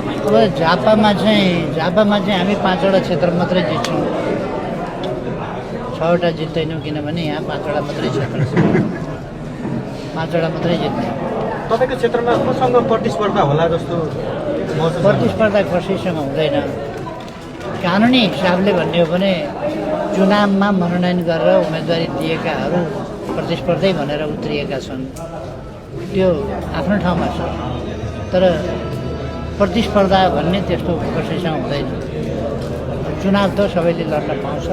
अब झापामा चाहिँ हामी 5वटा क्षेत्र मात्रै जित्छौँ, 6वटा जित्दैनौँ, किनभने यहाँ 5वटा मात्रै क्षेत्र छ, 5वटा मात्रै जित्ने। तपाईँको क्षेत्रमा कोसँग प्रतिस्पर्धा होला जस्तो महसुस हुन्छ? प्रतिस्पर्धा कसैसँग हुँदैन। कानुनी हिसाबले भन्ने हो भने चुनावमा मनोनयन गरेर उम्मेदवारी दिएकाहरू प्रतिस्पर्धै भनेर उत्रिएका छन्, त्यो आफ्नो ठाउँमा छ। तर प्रतिस्पर्धा भन्ने त्यस्तो कसैसँग हुँदैन। चुनाव त सबैले लड्न पाउँछ।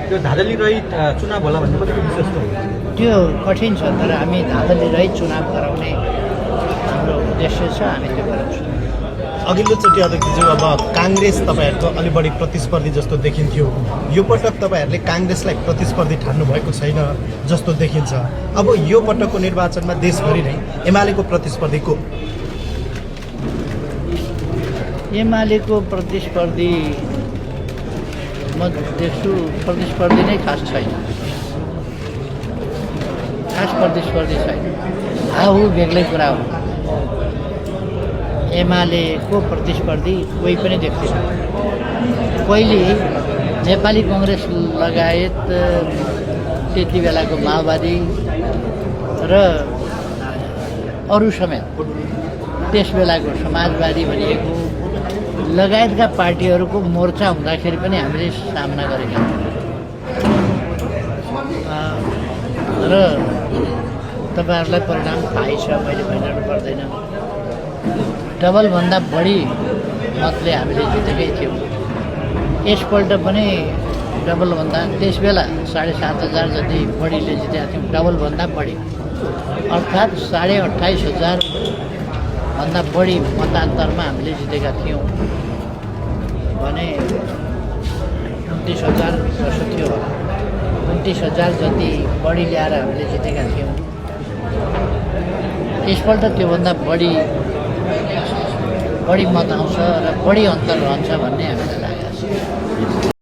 त्यो धाँधली रहित चुनाव होला भन्ने कतिको विश्वास छ? त्यो कठिन छ, तर हामी धाँधली रहित चुनाव गराउने हाम्रो उद्देश्य छ, हामी त्यो गराउँछौँ। अघिल्लोचोटि अध्यक्षज्यू अब काङ्ग्रेस तपाईँहरूको अलि बढी प्रतिस्पर्धी जस्तो देखिन्थ्यो, यो पटक तपाईँहरूले काङ्ग्रेसलाई प्रतिस्पर्धी ठान्नु भएको छैन जस्तो देखिन्छ। अब यो पटकको निर्वाचनमा देशभरि नै एमालेको प्रतिस्पर्धी को? एमालेको प्रतिस्पर्धी म देख्छु, प्रतिस्पर्धी नै खास छैन, खास प्रतिस्पर्धी छैन। हाउ बेग्लै कुरा हो। एमालेको प्रतिस्पर्धी कोही पनि देख्दैन। पहिले नेपाली कङ्ग्रेस लगायत त्यति बेलाको माओवादी र अरू समेत त्यस बेलाको समाजवादी भनिएको लगायतका पार्टीहरूको मोर्चा हुँदाखेरि पनि हामीले सामना गरेका छौँ। र तपाईँहरूलाई परिणाम थाहै छ, मैले भनिरहनु पर्दैन। डबलभन्दा बढी मतले हामीले जितेकै थियौँ। यसपल्ट पनि डबलभन्दा, त्यस बेला 7,500 जति बढीले जितेका थियौँ, डबलभन्दा बढी, अर्थात् 28,500 भन्दा बढी मतान्तरमा हामीले जितेका थियौँ भने 29,000 जसो थियो होला, 29,000 जति बढी ल्याएर हामीले जितेका थियौँ। यसपल्ट त्योभन्दा बढी मत आउँछ र बढी अन्तर रहन्छ भन्ने हामीलाई लागेको छ।